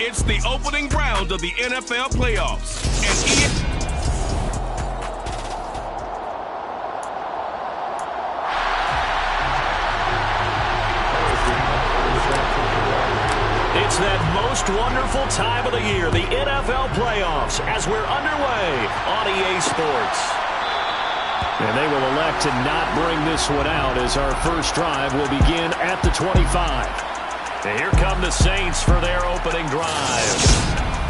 It's the opening round of the NFL playoffs. And it's that most wonderful time of the year, the NFL playoffs, as we're underway on EA Sports. And they will elect to not bring this one out as our first drive will begin at the 25. And here come the Saints for their opening drive.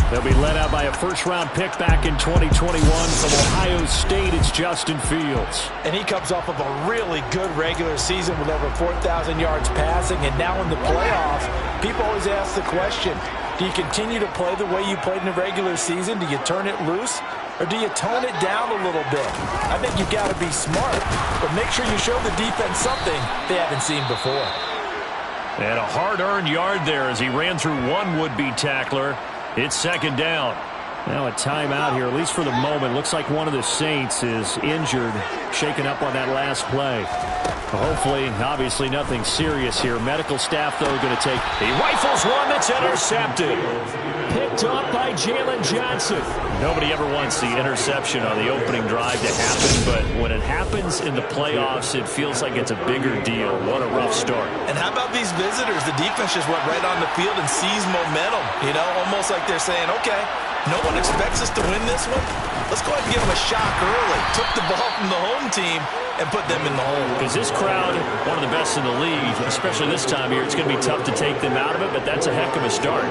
They'll be led out by a first-round pick back in 2021 from Ohio State. It's Justin Fields. And he comes off of a really good regular season with over 4,000 yards passing. And now in the playoffs, people always ask the question, do you continue to play the way you played in the regular season? Do you turn it loose? Or do you tone it down a little bit? I think you've got to be smart, but make sure you show the defense something they haven't seen before. And a hard-earned yard there as he ran through one would-be tackler. It's second down. Now a timeout here, at least for the moment. Looks like one of the Saints is injured, shaken up on that last play. Hopefully, obviously nothing serious here. Medical staff, though, going to take. He rifles one that's intercepted. Picked up by Jalen Johnson. Nobody ever wants the interception on the opening drive to happen, but when it happens in the playoffs, it feels like it's a bigger deal. What a rough start. And how about these visitors? The defense just went right on the field and seized momentum. You know, almost like they're saying, okay, no one expects us to win this one. Let's go ahead and give them a shock early. Took the ball from the home team and put them in the hole. Because this crowd, one of the best in the league, especially this time of year, it's going to be tough to take them out of it, but that's a heck of a start.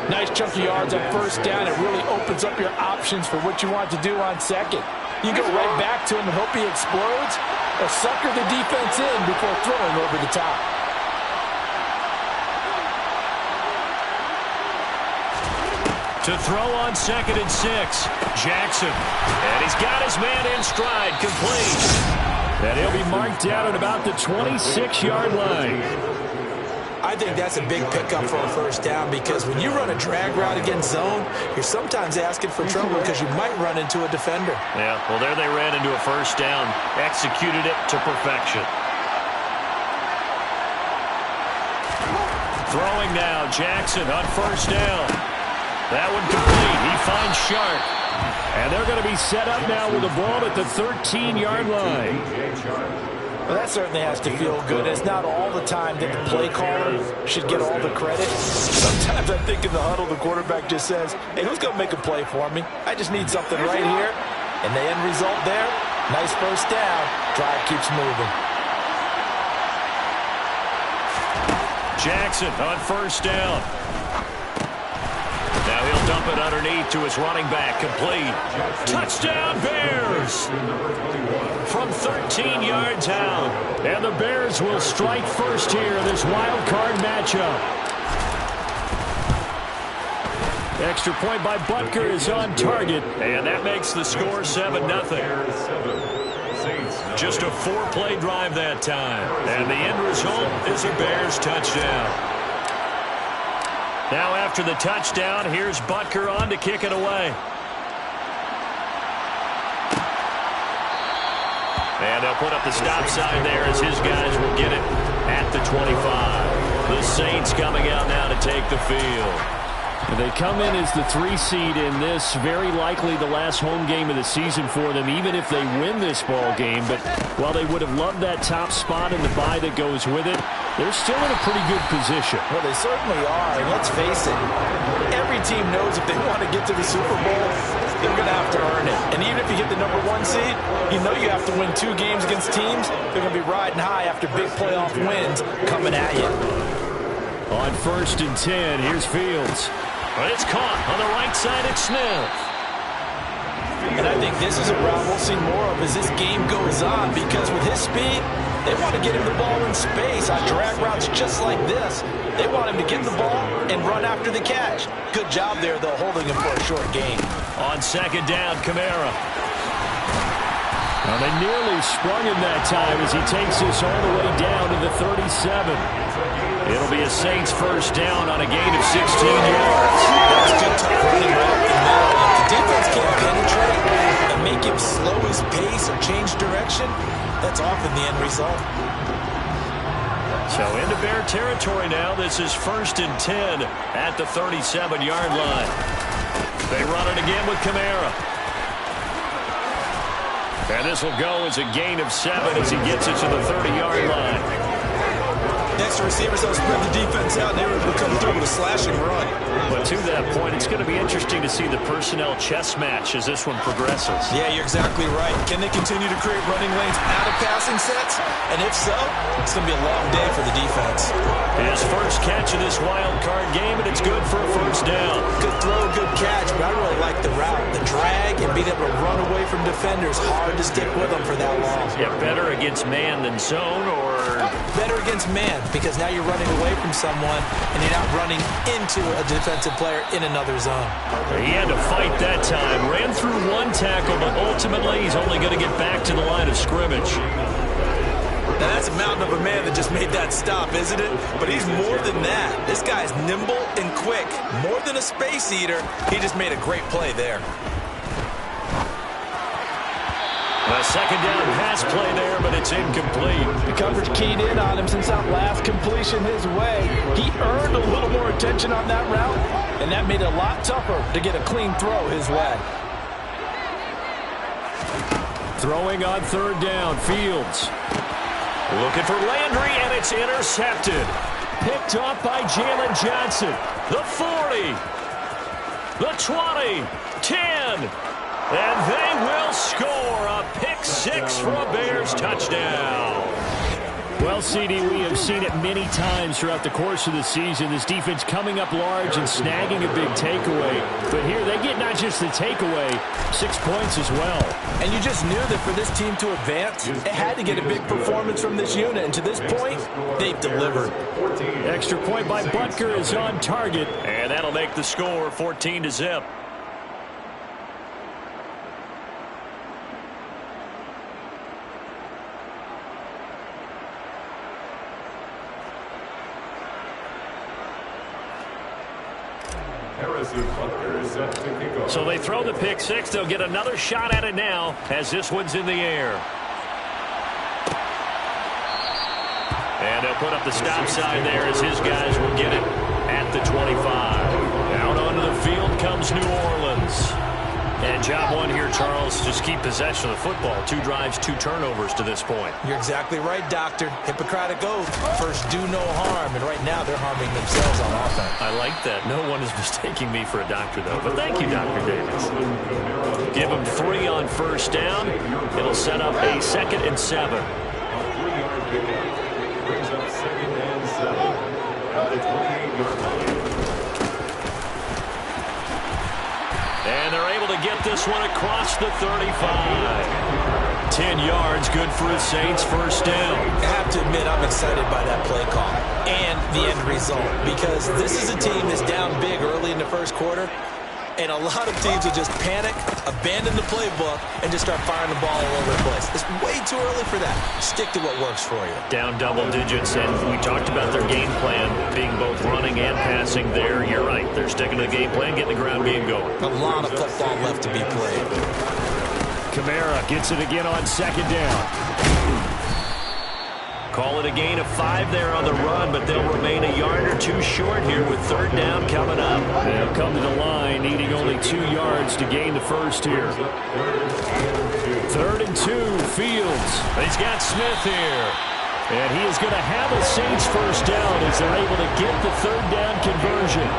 Nice chunk of yards on first down. It really opens up your options for what you want to do on second. You go right back to him and hope he explodes, or sucker the defense in before throwing over the top. To throw on 2nd and 6, Jackson. And he's got his man in stride, complete. And he'll be marked down at about the 26-yard line. I think that's a big pickup for a first down because when you run a drag route against zone, you're sometimes asking for trouble because you might run into a defender. Yeah, well, there they ran into a first down, executed it to perfection. Throwing now, Jackson on first down. That one complete. He finds Sharp. And they're going to be set up now with the ball at the 13-yard line. Well, that certainly has to feel good. It's not all the time that the play caller should get all the credit. Sometimes I think in the huddle, the quarterback just says, hey, who's going to make a play for me? I just need something right here. And the end result there, nice first down. Drive keeps moving. Jackson on first down. Now he'll dump it underneath to his running back. Complete. Touchdown, Bears! From 13 yards out. And the Bears will strike first here in this wild card matchup. Extra point by Butker is on target. And that makes the score 7-0. Just a 4-play drive that time. And the end result is a Bears touchdown. Now after the touchdown, here's Butker on to kick it away. And they'll put up the stop sign there as his guys will get it at the 25. The Saints coming out now to take the field. And they come in as the 3 seed in this, very likely the last home game of the season for them, even if they win this ball game. But while they would have loved that top spot and the bye that goes with it, they're still in a pretty good position. Well, they certainly are, and let's face it, every team knows if they want to get to the Super Bowl, they're going to have to earn it. And even if you get the number 1 seed, you know you have to win 2 games against teams. They're going to be riding high after big playoff wins coming at you. On 1st and 10, here's Fields. But it's caught on the right side at Smith. And I think this is a route we'll see more of as this game goes on, because with his speed, they want to get him the ball in space on drag routes just like this. They want him to get the ball and run after the catch. Good job there, though, holding him for a short gain. On 2nd down, Kamara. Well, they nearly sprung him that time as he takes this all the way down to the 37. It'll be a Saints first down on a gain of 16 yards. That's a good tough running route in the middle. If the defense can't penetrate and make him slow his pace or change direction, that's often the end result. So into Bear territory now. This is 1st and 10 at the 37-yard line. They run it again with Kamara. And this will go as a gain of 7 as he gets it to the 30-yard line. Next to receivers, they'll spread the defense out, and they were able to come through with a slashing run. But to that point, it's going to be interesting to see the personnel chess match as this one progresses. Yeah, you're exactly right. Can they continue to create running lanes out of passing sets? And if so, it's going to be a long day for the defense. His first catch of this wild card game, and it's good for a first down. Good throw, good catch, but I really like the route. The drag and being able to run away from defenders. Hard to stick with them for that long. Yeah, better against man than zone, or better against man, because now you're running away from someone and you're not running into a defensive player in another zone. He had to fight that time. Ran through one tackle, but ultimately he's only going to get back to the line of scrimmage. Now that's a mountain of a man that just made that stop, isn't it? But he's more than that. This guy's nimble and quick. More than a space eater, he just made a great play there. A second down pass play there, but it's incomplete. The coverage keyed in on him since that last completion his way. He earned a little more attention on that route, and that made it a lot tougher to get a clean throw his way. Throwing on 3rd down, Fields. Looking for Landry, and it's intercepted. Picked off by Jalen Johnson. The 40. The 20. 10. And they will score a pick 6 for a Bears touchdown. Well, CD, we have seen it many times throughout the course of the season. This defense coming up large and snagging a big takeaway. But here they get not just the takeaway, 6 points as well. And you just knew that for this team to advance, it had to get a big performance from this unit. And to this point, they've delivered. Extra point by Butker is on target. And that'll make the score 14-0. So they throw the pick 6. They'll get another shot at it now as this one's in the air. And they'll put up the stop sign there as his guys will get it at the 25. Out onto the field comes New Orleans. And job one here, Charles, just keep possession of the football. 2 drives, 2 turnovers to this point. You're exactly right, Doctor. Hippocratic oath. First, do no harm. And right now, they're harming themselves on offense. I like that. No one is mistaking me for a doctor, though. But thank you, Dr. Davis. Give them 3 on 1st down. It'll set up a 2nd and 7. Brings up 2nd and 7 at the 28-yard line. And they're able to get this one across the 35. 10 yards, good for the Saints, 1st down. I have to admit, I'm excited by that play call and the end result, because this is a team that's down big early in the 1st quarter, and a lot of teams will just panic, abandon the playbook, and just start firing the ball all over the place. It's way too early for that. Stick to what works for you. Down double digits, and we talked about their game plan being both running and passing there. You're right. They're sticking to the game plan, getting the ground game going. A lot of football left to be played. Kamara gets it again on 2nd down. Call it a gain of 5 there on the run, but they'll remain a yard or 2 short here with 3rd down coming up. They'll come to the line, needing only 2 yards to gain the first here. 3rd and 2, Fields. He's got Smith here. And he is going to have a Saints first down as they're able to get the 3rd down conversion.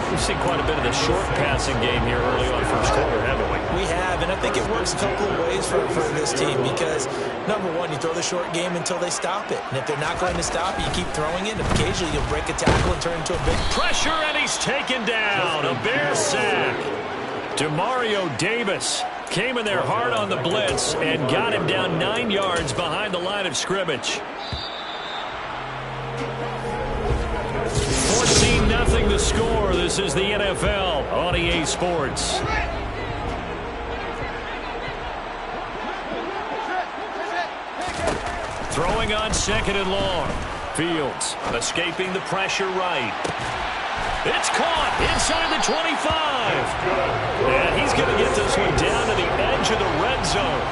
We've seen quite a bit of the short passing game here early on 1st quarter, haven't we? We have, and I think it works a couple of ways for this team because, number one, you throw the short game until they stop it. And if they're not going to stop it, you keep throwing it, and occasionally you'll break a tackle and turn into a big pressure, and he's taken down. A Bear sack. Demario Davis came in there hard on the blitz and got him down 9 yards behind the line of scrimmage. 14-0 the score. This is the NFL on EA Sports. Throwing on 2nd and long. Fields escaping the pressure right. It's caught inside the 25. And he's going to get this one down to the edge of the red zone.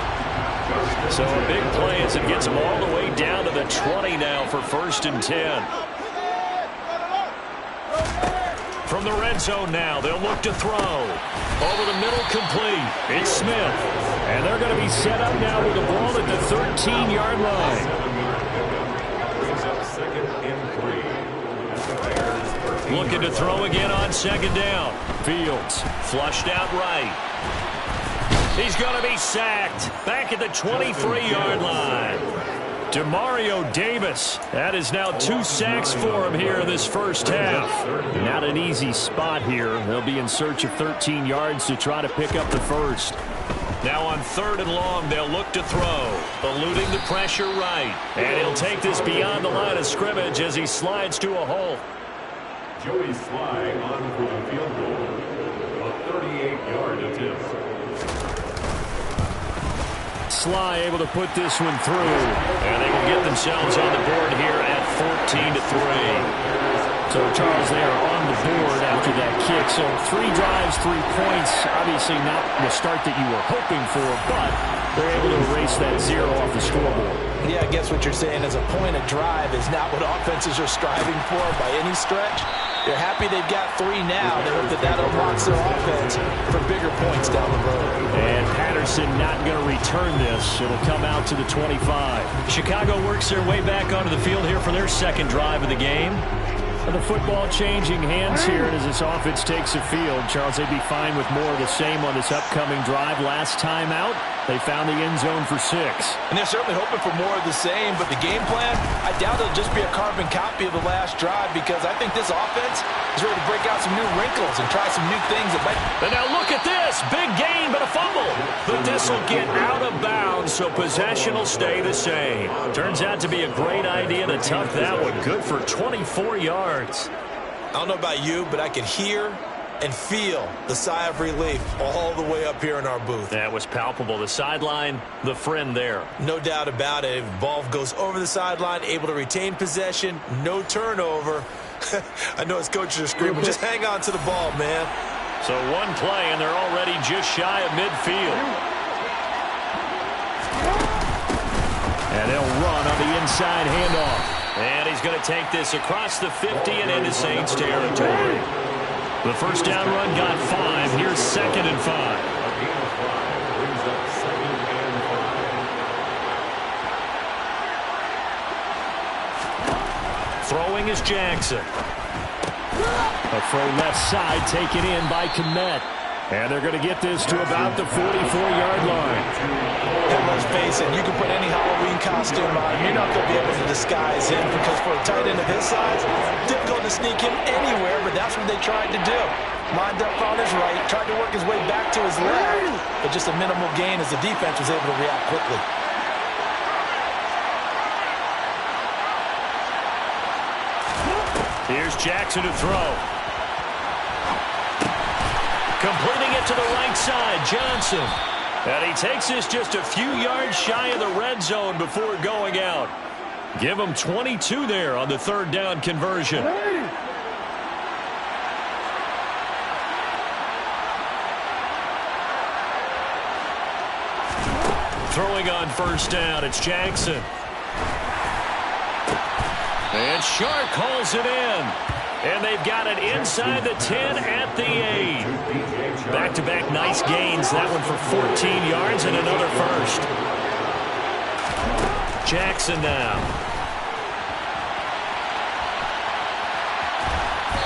So a big play as it gets them all the way down to the 20 now for 1st and 10. From the red zone now, they'll look to throw. Over the middle, complete. It's Smith. And they're going to be set up now with the ball at the 13-yard line. Brings up 2nd and 3. Looking to throw again on 2nd down. Fields flushed out right. He's going to be sacked. Back at the 23-yard line. Demario Davis. That is now 2 sacks for him here in this first half. Not an easy spot here. They'll be in search of 13 yards to try to pick up the first. Now on 3rd and long, they'll look to throw. Eluding the pressure right. And he'll take this beyond the line of scrimmage as he slides to a hole. Joey Sly on for the field goal. A 38-yard attempt. Sly able to put this one through. And they will get themselves on the board here at 14-3. So, Charles, they are on the board after that kick. So 3 drives, 3 points. Obviously not the start that you were hoping for, but they're able to erase that 0 off the scoreboard. Yeah, I guess what you're saying is a point of drive is not what offenses are striving for by any stretch. They're happy they've got 3 now. They hope that that unlocks their offense for bigger points down the road. And Patterson not going to return this. It'll come out to the 25. Chicago works their way back onto the field here for their 2nd drive of the game. And the football changing hands here as this offense takes the field. Charles, they'd be fine with more of the same on this upcoming drive. Last time out, they found the end zone for 6. And they're certainly hoping for more of the same, but the game plan, I doubt it'll just be a carbon copy of the last drive because I think this offense is ready to break out some new wrinkles and try some new things that might... And now look at this. Big gain, but a fumble. But this will get out of bounds, so possession will stay the same. Turns out to be a great idea to tuck that one. Good for 24 yards. I don't know about you, but I could hear and feel the sigh of relief all the way up here in our booth. That was palpable. The sideline, the friend there. No doubt about it. If the ball goes over the sideline, able to retain possession, no turnover. I know his coaches are screaming, just hang on to the ball, man. So 1 play, and they're already just shy of midfield. And they'll run on the inside handoff. And he's going to take this across the 50 and into Saints territory. The first down run got 5. Here's 2nd and 5. Brings up 2nd and 5. Throwing is Jackson. A throw left side taken in by Kmet. And they're going to get this to about the 44-yard line. And let's face it, you can put any Halloween costume on, you're not going to be able to disguise him because for a tight end of his size, difficult to sneak him anywhere, but that's what they tried to do. Lined up on his right, tried to work his way back to his left, but just a minimal gain as the defense was able to react quickly. Here's Jackson to throw. Completing it to the right side, Johnson. And he takes this just a few yards shy of the red zone before going out. Give him 22 there on the 3rd down conversion. Throwing on 1st down, it's Jackson. And Shark calls it in. And they've got it inside the 10 at the 8. Back-to-back nice gains. That one for 14 yards and another first. Jackson now.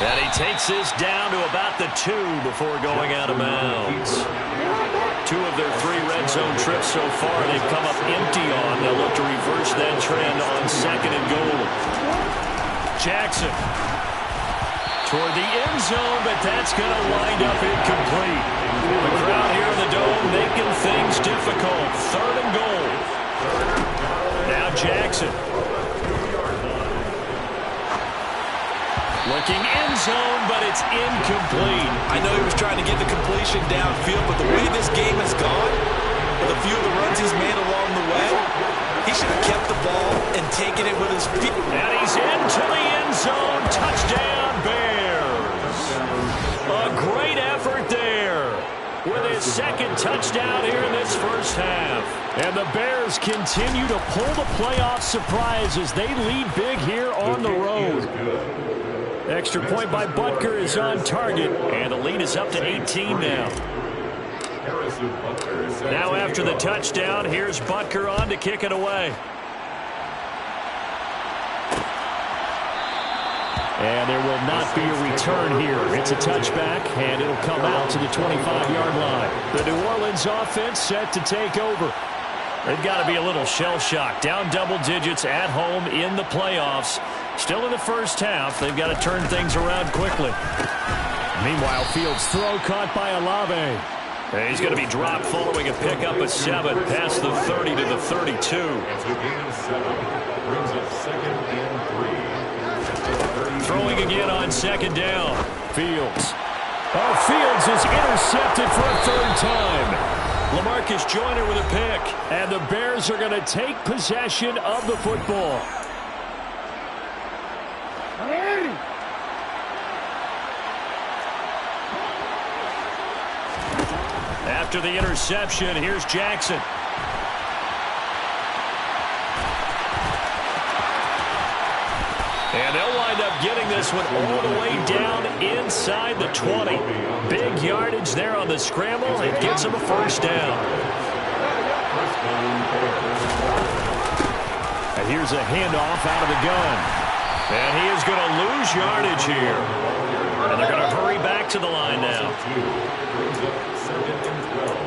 And he takes this down to about the 2 before going out of bounds. 2 of their 3 red zone trips so far they've come up empty on. They'll look to reverse that trend on 2nd and goal. Jackson toward the end zone, but that's going to wind up incomplete. The crowd here in the Dome making things difficult. 3rd and goal. Now Jackson. Looking end zone, but it's incomplete. I know he was trying to get the completion downfield, but the way this game has gone, with a few of the runs he's made along the way, he should have kept the ball and taken it with his feet. And he's into the end zone. Touchdown, Bears. A great effort there with his his second touchdown here in this first half. And the Bears continue to pull the playoff surprise as they lead big here on the road. Extra point by Butker is on target, and the lead is up to 18 now. Now after the touchdown, here's Butker on to kick it away. And there will not be a return here. It's a touchback, and it'll come out to the 25-yard line. The New Orleans offense set to take over. They've got to be a little shell-shocked. Down double digits at home in the playoffs. Still in the first half. They've got to turn things around quickly. Meanwhile, Fields' throw caught by Olave. And he's going to be dropped following a pickup of 7 past the 30 to the 32. It's a gain of 7. Brings up second and 3. Throwing again on second down. Fields. Oh, Fields is intercepted for a third time. LaMarcus Joyner with a pick. And the Bears are going to take possession of the football. After the interception, here's Jackson. And they'll wind up getting this one all the way down inside the 20. Big yardage there on the scramble. It gets them a first down. And here's a handoff out of the gun. And he is going to lose yardage here. And they're going to hurry back to the line now. Second and 12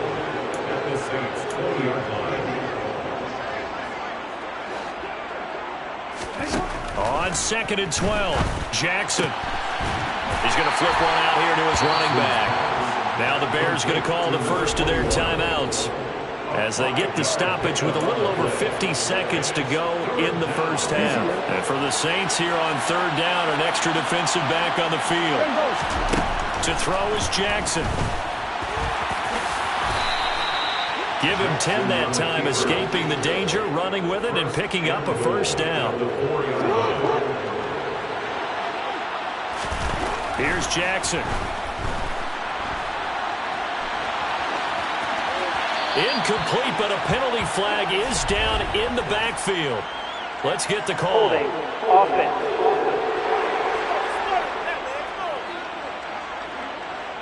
at the Saints' 20-yard line. On second and 12, Jackson. He's going to flip one out here to his running back. Now the Bears going to call the first of their timeouts as they get the stoppage with a little over 50 seconds to go in the first half. And for the Saints here on third down, an extra defensive back on the field. To throw is Jackson. Give him 10 that time, escaping the danger, running with it, and picking up a first down. Here's Jackson. Incomplete, but a penalty flag is down in the backfield. Let's get the call. Holding. Offense.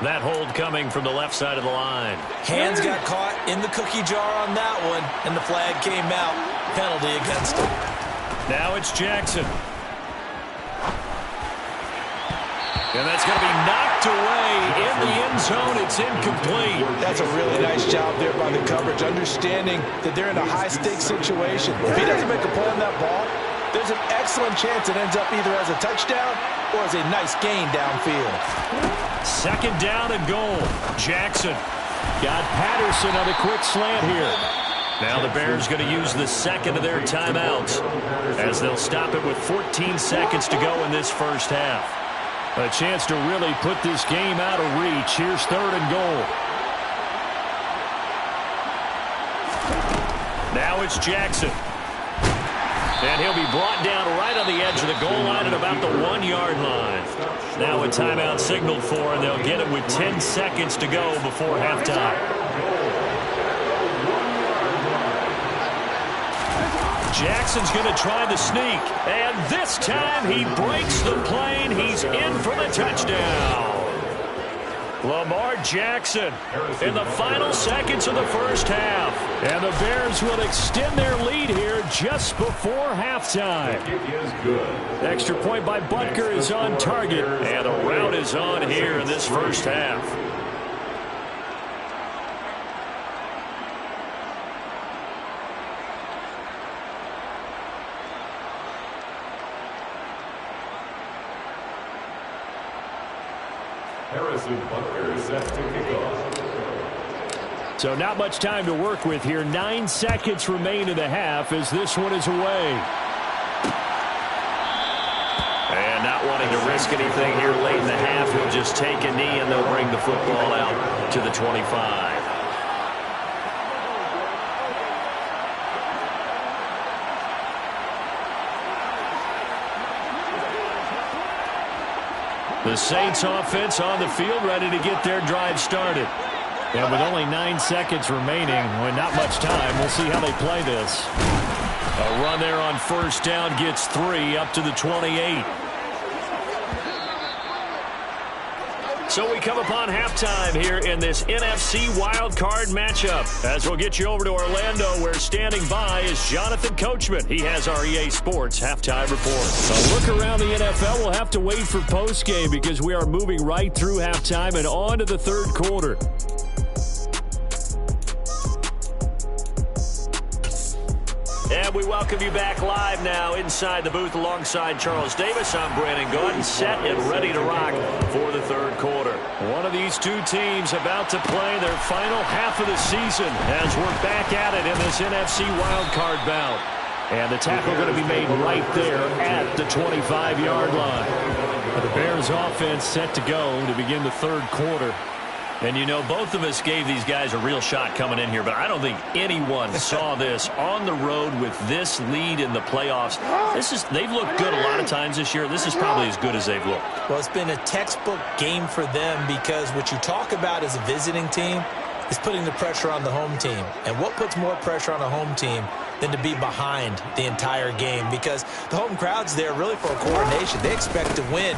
That hold coming from the left side of the line. Hands got caught in the cookie jar on that one, and the flag came out. Penalty against him. Now it's Jackson. And that's going to be knocked away in the end zone. It's incomplete. That's a really nice job there by the coverage, understanding that they're in a high-stakes situation. If he doesn't make a play on that ball, there's an excellent chance it ends up either as a touchdown or as a nice gain downfield. Second down and goal. Jackson. Got Patterson on a quick slant here. Now the Bears going to use the second of their timeouts as they'll stop it with 14 seconds to go in this first half. A chance to really put this game out of reach. Here's third and goal. Now it's Jackson. And he'll be brought down right on the edge of the goal line at about the 1-yard line. Now a timeout signaled for, and they'll get it with 10 seconds to go before halftime. Jackson's going to try the sneak. And this time he breaks the plane. He's in for the touchdown. Lamar Jackson in the final seconds of the first half. And the Bears will extend their lead here just before halftime. Extra point by Butker is on target. And the route is on here in this first half. Set to kick off. So not much time to work with here. 9 seconds remain in the half as this one is away. And not wanting to risk anything here late in the half, he'll just take a knee and they'll bring the football out to the 25. The Saints offense on the field ready to get their drive started. And with only 9 seconds remaining, with not much time, we'll see how they play this. A run there on first down gets 3 up to the 28. So we come upon halftime here in this NFC wildcard matchup. As we'll get you over to Orlando, where standing by is Jonathan Coachman. He has our EA Sports halftime report. A look around the NFL, we'll have to wait for postgame because we are moving right through halftime and on to the third quarter. And we welcome you back live now inside the booth alongside Charles Davis. I'm Brandon Gaudin, set and ready to rock for the third quarter. One of these two teams about to play their final half of the season as we're back at it in this NFC wildcard bout. And the tackle going to be made right there at the 25-yard line. The Bears offense set to go to begin the third quarter. And, you know, both of us gave these guys a real shot coming in here, but I don't think anyone saw this on the road with this lead in the playoffs. They've looked good a lot of times this year. This is probably as good as they've looked. Well, it's been a textbook game for them because what you talk about as a visiting team is putting the pressure on the home team. And what puts more pressure on a home team than to be behind the entire game? Because the home crowd's there really for a coronation. They expect to win.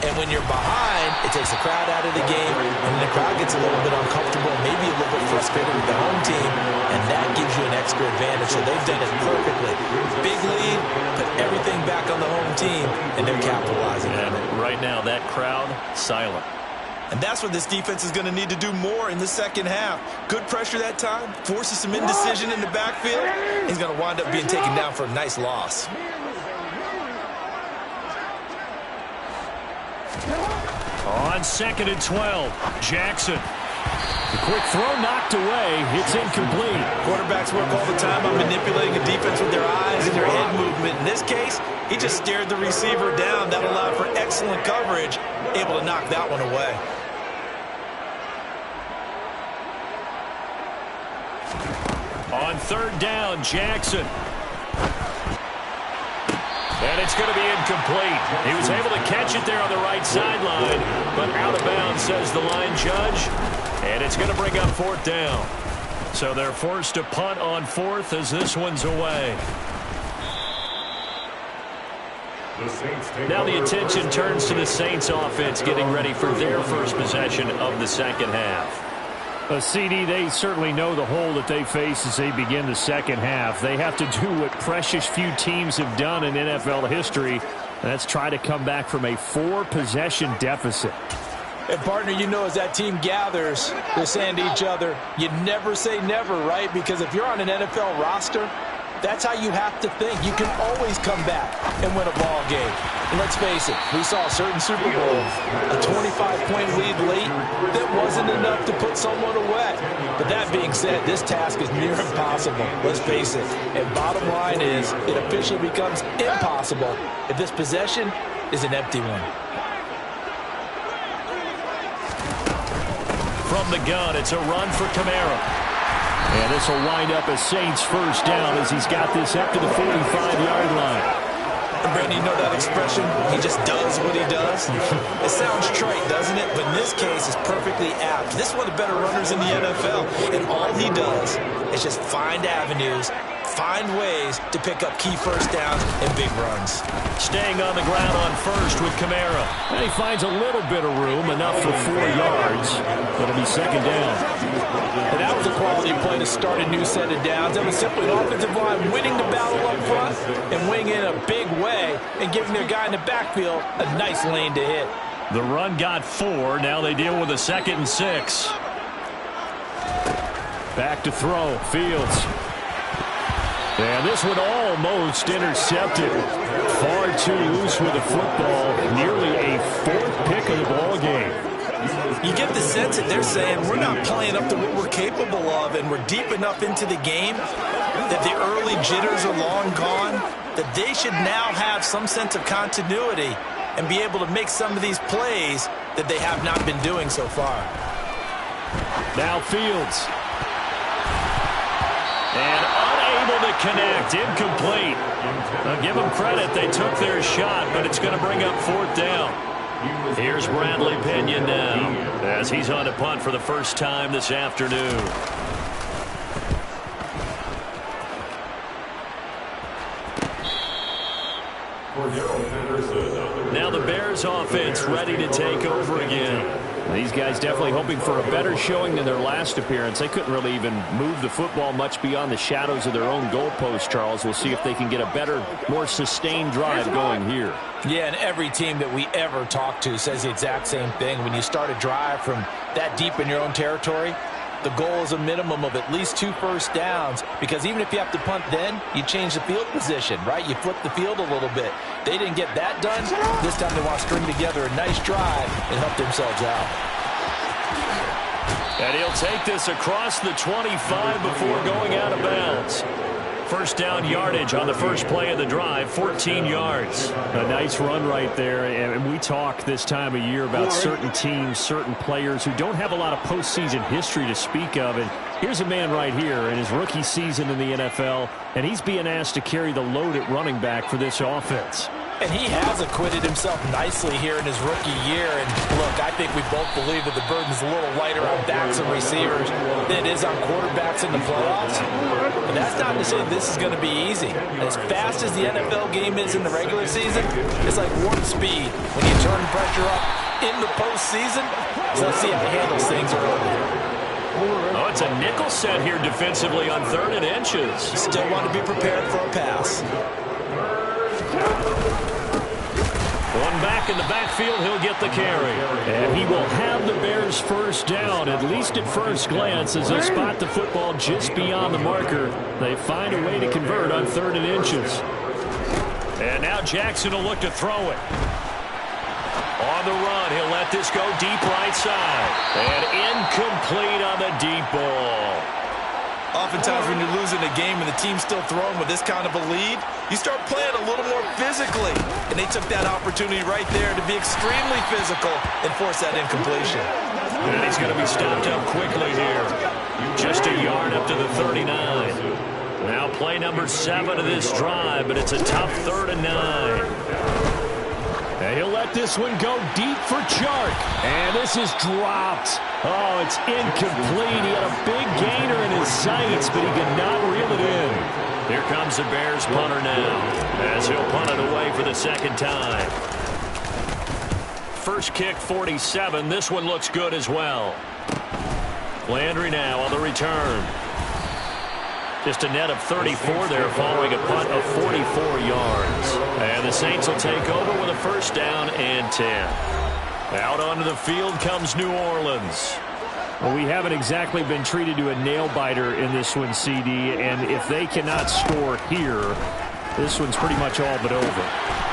And when you're behind, it takes the crowd out of the game. And the crowd gets a little bit uncomfortable, maybe a little bit frustrated with the home team. And that gives you an extra advantage. So they've done it perfectly. Big lead, put everything back on the home team, and they're capitalizing on it. Right now, that crowd, silent. And that's what this defense is going to need to do more in the second half. Good pressure that time, forces some indecision in the backfield. He's going to wind up being taken down for a nice loss. On 2nd and 12, Jackson. The quick throw knocked away. It's incomplete. Quarterbacks work all the time on manipulating a defense with their eyes and their head movement. In this case, he just stared the receiver down. That allowed for excellent coverage, able to knock that one away. On 3rd down, Jackson. And it's going to be incomplete. He was able to catch it there on the right sideline, but out of bounds, says the line judge. And it's going to bring up 4th down. So they're forced to punt on 4th as this one's away. Now the attention turns to the Saints offense getting ready for their first possession of the second half. CD, they certainly know the hole that they face as they begin the second half. They have to do what precious few teams have done in NFL history. And that's try to come back from a 4-possession deficit. And, partner, you know, as that team gathers, they're saying to each other, you never say never, right? Because if you're on an NFL roster, that's how you have to think. You can always come back and win a ball game. And let's face it, we saw certain Super Bowls, a 25-point lead late that wasn't enough to put someone away. But that being said, this task is near impossible. Let's face it. And bottom line is, it officially becomes impossible if this possession is an empty one. From the gun, it's a run for Kamara. And this will wind up a Saints first down as he's got this up to the 45-yard line. And Brandon, you know that expression? He just does what he does. It sounds trite, doesn't it? But in this case, it's perfectly apt. This is one of the better runners in the NFL. And all he does is just find avenues, find ways to pick up key first downs and big runs. Staying on the ground on first with Kamara. And he finds a little bit of room, enough for 4 yards. It'll be second down. And that was a quality play to start a new set of downs. That was simply an offensive line winning the battle up front and winning in a big way and giving their guy in the backfield a nice lane to hit. The run got 4. Now they deal with a 2nd and 6. Back to throw. Fields. And this one almost intercepted. Far too loose with the football. Nearly a 4th pick of the ball game. You get the sense that they're saying we're not playing up to what we're capable of, and we're deep enough into the game that the early jitters are long gone, that they should now have some sense of continuity and be able to make some of these plays that they have not been doing so far. Now Fields. And unable to connect. Incomplete. Now give them credit. They took their shot, but it's going to bring up 4th down. Here's Bradley Pinion now as he's on to punt for the first time this afternoon. Now the Bears offense ready to take over again. These guys definitely hoping for a better showing than their last appearance. They couldn't really even move the football much beyond the shadows of their own goalpost, Charles. We'll see if they can get a better, more sustained drive going here. Yeah, and every team that we ever talk to says the exact same thing. When you start a drive from that deep in your own territory, the goal is a minimum of at least 2 first downs, because even if you have to punt then, you change the field position, right? You flip the field a little bit. They didn't get that done. This time they want to string together a nice drive and help themselves out. And he'll take this across the 25 before going out of bounds. First down yardage on the first play of the drive, 14 yards. A nice run right there, and we talk this time of year about certain teams, certain players who don't have a lot of postseason history to speak of, and here's a man right here in his rookie season in the NFL, and he's being asked to carry the load at running back for this offense. And he has acquitted himself nicely here in his rookie year. And look, I think we both believe that the burden's a little lighter on backs and receivers than it is on quarterbacks in the playoffs. But that's not to say this is going to be easy. As fast as the NFL game is in the regular season, it's like warp speed when you turn pressure up in the postseason. So let's see how he handles things early. Oh, it's a nickel set here defensively on 3rd and inches. Still want to be prepared for a pass. One back in the backfield, he'll get the carry. And he will have the Bears first down, at least at first glance, as they spot the football just beyond the marker. They find a way to convert on 3rd and inches. And now Jackson will look to throw it. On the run, he'll let this go deep right side. And incomplete on the deep ball. Oftentimes when you're losing a game and the team's still throwing with this kind of a lead, you start playing a little more physically. And they took that opportunity right there to be extremely physical and force that incompletion. And he's going to be stopped up quickly here. Just a yard up to the 39. Now play number 7 of this drive, but it's a tough 3rd and 9. And he'll let this one go deep for Chark. And this is dropped. Oh, it's incomplete. He had a big gainer in his sights, but he could not reel it in. Here comes the Bears punter now, as he'll punt it away for the second time. First kick, 47. This one looks good as well. Landry now on the return. Just a net of 34 there following a punt of 44 yards. And the Saints will take over with a first down and 10. Out onto the field comes New Orleans. Well, we haven't exactly been treated to a nail-biter in this one, CD, and if they cannot score here, this one's pretty much all but over.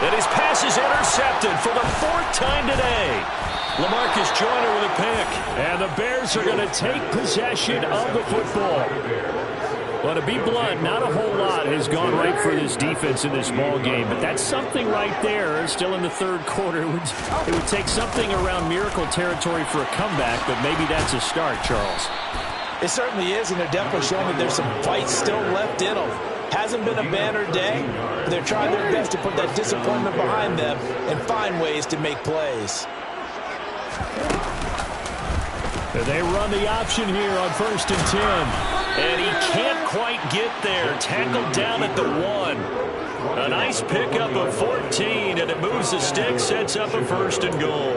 And his pass is intercepted for the 4th time today. LaMarcus Joyner with a pick. And the Bears are going to take possession of the football. Well, to be blunt, not a whole lot has gone right for this defense in this ball game, but that's something right there. Still in the 3rd quarter, it would take something around miracle territory for a comeback, but maybe that's a start, Charles. It certainly is, and they're definitely showing that there's some fight still left in them. Hasn't been a banner day, but they're trying their best to put that disappointment behind them and find ways to make plays. They run the option here on 1st and 10. And he can't quite get there. Tackled down at the 1. A nice pickup of 14, and it moves the stick, sets up a 1st and goal.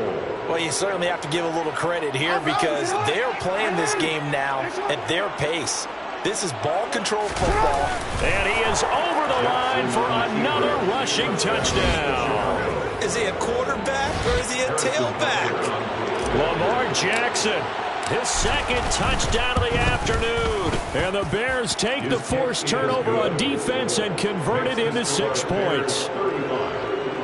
Well, you certainly have to give a little credit here because they are playing this game now at their pace. This is ball control football. And he is over the line for another rushing touchdown. Is he a quarterback or is he a tailback? Lamar Jackson, his 2nd touchdown of the afternoon. And the Bears take the forced turnover on defense and convert it into 6 points.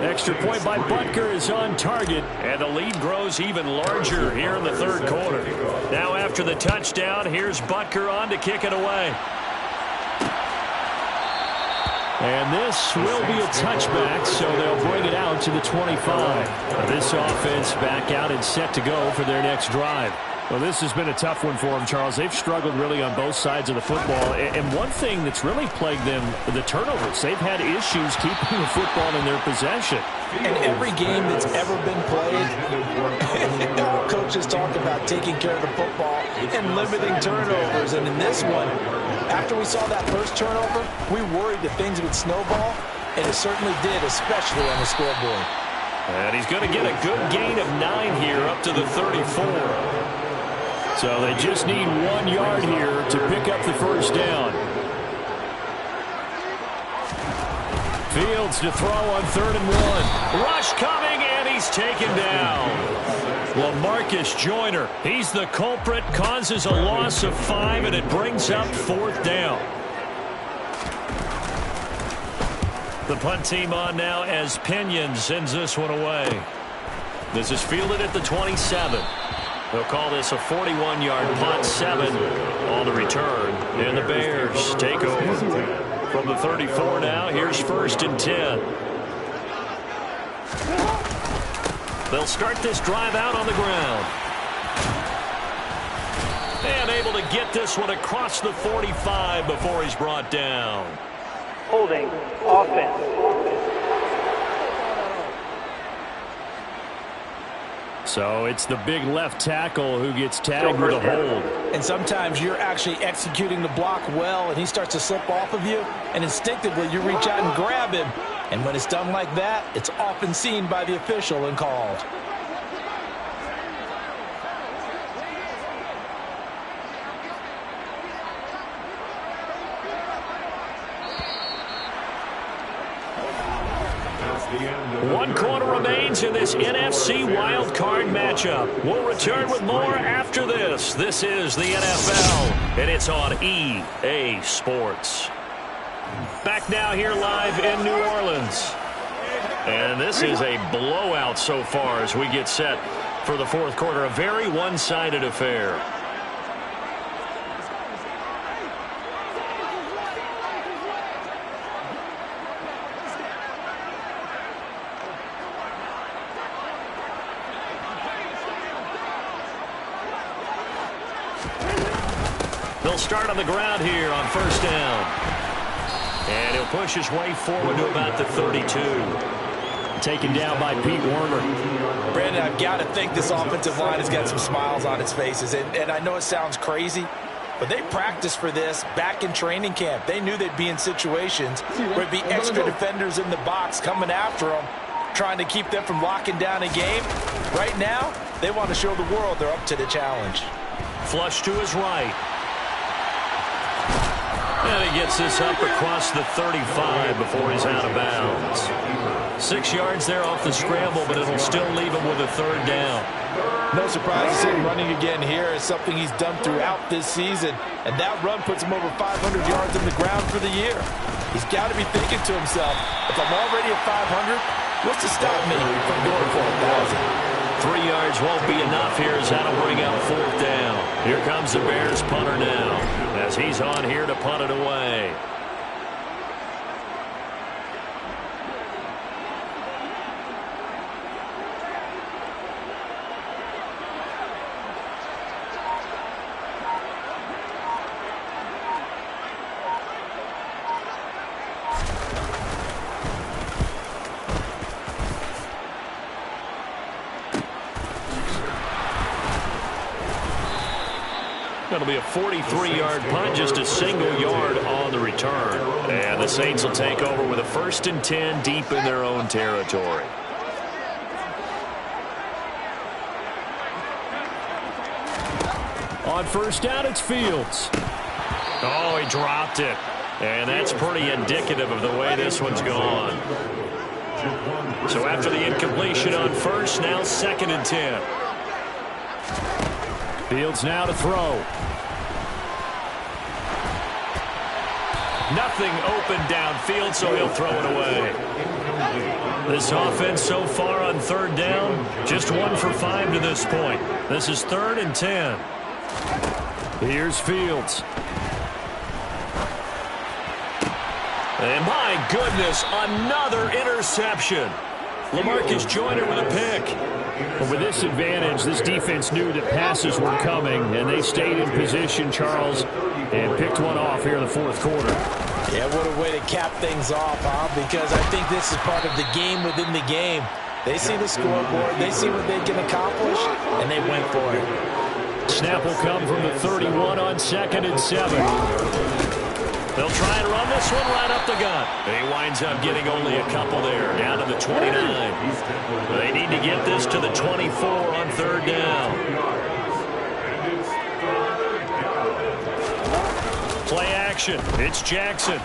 Extra point by Butker is on target. And the lead grows even larger here in the 3rd quarter. Now after the touchdown, here's Butker on to kick it away. And this will be a touchback, so they'll bring it out to the 25. This offense back out and set to go for their next drive. Well, this has been a tough one for them, Charles. They've struggled really on both sides of the football. And one thing that's really plagued them, the turnovers. They've had issues keeping the football in their possession. And every game that's ever been played, about taking care of the football and limiting turnovers. And in this one, after we saw that first turnover, we worried that things would snowball, and it certainly did, especially on the scoreboard. And he's going to get a good gain of 9 here up to the 34. So they just need 1 yard here to pick up the first down. Fields to throw on 3rd and 1. Rush coming, and he's taken down. LaMarcus Joyner, he's the culprit, causes a loss of 5, and it brings up 4th down. The punt team on now as Pinion sends this one away. This is fielded at the 27. They'll call this a 41-yard punt, 7 on the return. And the Bears take over. From the 34 now, here's 1st and 10. They'll start this drive out on the ground. And able to get this one across the 45 before he's brought down. Holding offense. So it's the big left tackle who gets tagged with a hold. And sometimes you're actually executing the block well, and he starts to slip off of you, and instinctively you reach out and grab him. And when it's done like that, it's often seen by the official and called. One quarter remains in this NFC wildcard matchup. We'll return with more after this. This is the NFL, and it's on EA Sports. Back now here live in New Orleans. And this is a blowout so far as we get set for the 4th quarter. A very one-sided affair. They'll start on the ground here on 1st down. And he'll push his way forward to about the 32. Taken down by Pete Werner. Brandon, I've got to think this offensive line has got some smiles on its faces. And I know it sounds crazy, but they practiced for this back in training camp. They knew they'd be in situations where there'd be extra defenders in the box coming after them, trying to keep them from locking down a game. Right now, they want to show the world they're up to the challenge. Flush to his right. And he gets this up across the 35 before he's out of bounds. 6 yards there off the scramble, but it'll still leave him with a 3rd down. No surprise to see him running again here. It's something he's done throughout this season. And that run puts him over 500 yards on the ground for the year. He's got to be thinking to himself, if I'm already at 500, what's to stop me from going for 1,000? 3 yards won't be enough here as that'll bring up 4th down. Here comes the Bears punter now as he's on here to punt it away. It'll be a 43-yard punt, just a single yard on the return. And the Saints will take over with a 1st and 10 deep in their own territory. On 1st down, it's Fields. Oh, he dropped it. And that's pretty indicative of the way this one's gone. So after the incompletion on 1st, now 2nd and 10. Fields now to throw. Nothing open downfield, so he'll throw it away. This offense so far on 3rd down, just 1 for 5 to this point. This is 3rd and 10. Here's Fields. And my goodness, another interception. LaMarcus Joyner with a pick. But with this advantage, this defense knew that passes were coming, and they stayed in position, Charles, and picked one off here in the 4th quarter. Yeah, what a way to cap things off, huh? Because I think this is part of the game within the game. They see the scoreboard, they see what they can accomplish, and they went for it. Snap will come from the 31 on 2nd and 7. They'll try and run this one right up the gut. He winds up getting only a couple there, down to the 29. They need to get this to the 24 on 3rd down. Play action. It's Jackson.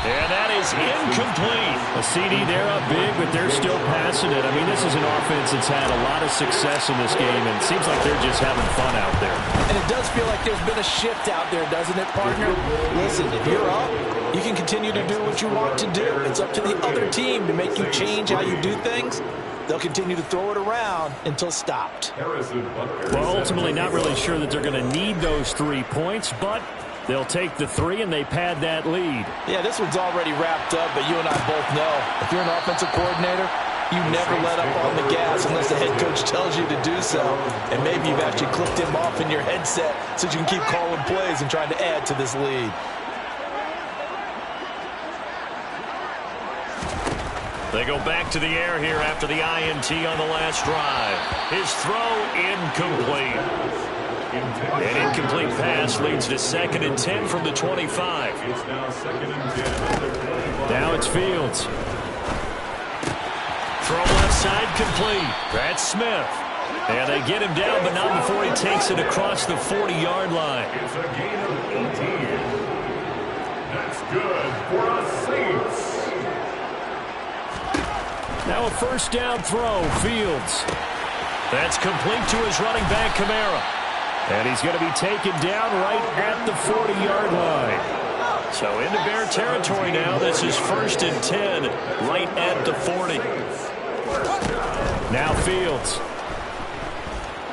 And that is incomplete. A CD, they're up big, but they're still passing it. I mean, this is an offense that's had a lot of success in this game, and it seems like they're just having fun out there. And it does feel like there's been a shift out there, doesn't it, partner? Listen, if you're up, you can continue to do what you want to do. It's up to the other team to make you change how you do things. They'll continue to throw it around until stopped. Well, ultimately, not really sure that they're going to need those 3 points, but they'll take the 3 and they pad that lead. Yeah, this one's already wrapped up, but you and I both know if you're an offensive coordinator, you never let up on the gas unless the head coach tells you to do so. And maybe you've actually clicked him off in your headset so you can keep calling plays and trying to add to this lead. They go back to the air here after the INT on the last drive. His throw incomplete. An incomplete pass leads to 2nd and 10 from the 25. It's now 2nd and 10. Now it's Fields. Throw left side complete. That's Smith. And they get him down, but not before he takes it across the 40-yard line. It's a gain of 18. That's good for a Saints. Now a 1st down throw, Fields. That's complete to his running back, Kamara. And he's going to be taken down right at the 40-yard line. So into Bear territory now. This is 1st and 10 right at the 40. Now Fields.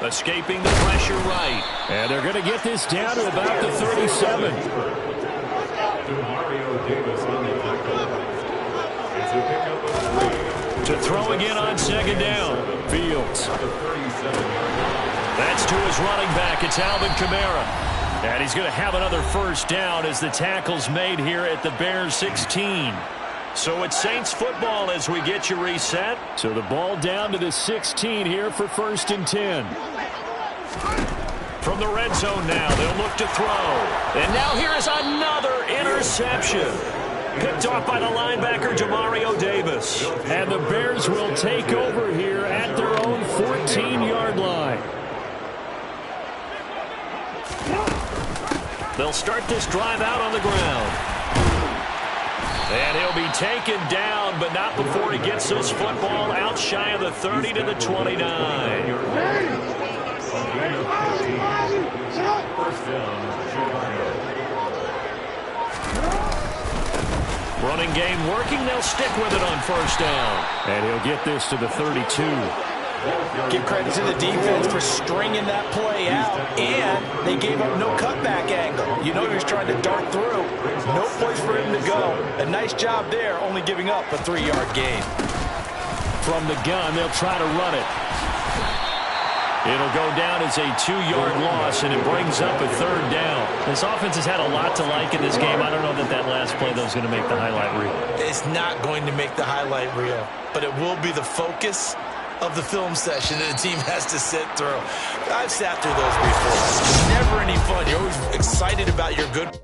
Escaping the pressure right. And they're going to get this down to about the 37. Mario Davis on the tackle. It's a pickup of 3. To throw again on 2nd down. Fields. That's to his running back. It's Alvin Kamara. And he's going to have another 1st down as the tackle's made here at the Bears 16. So it's Saints football as we get you reset. So the ball down to the 16 here for 1st and 10. From the red zone now, they'll look to throw. And now here is another interception. Picked off by the linebacker, Demario Davis. And the Bears will take over here at their own 14-yard line. They'll start this drive out on the ground. And he'll be taken down, but not before he gets this football out shy of the 30 to the 29. Running game working. They'll stick with it on 1st down. And he'll get this to the 32. Give credit to the defense for stringing that play out, and they gave up no cutback angle. You know he was trying to dart through. No place for him to go. A nice job there, only giving up a 3-yard gain. From the gun, they'll try to run it. It'll go down as a 2-yard loss, and it brings up a 3rd down. This offense has had a lot to like in this game. I don't know that last play, though, is going to make the highlight reel. It's not going to make the highlight reel, but it will be the focus of the film session that the team has to sit through. I've sat through those before. It's never any fun. You're always excited about your good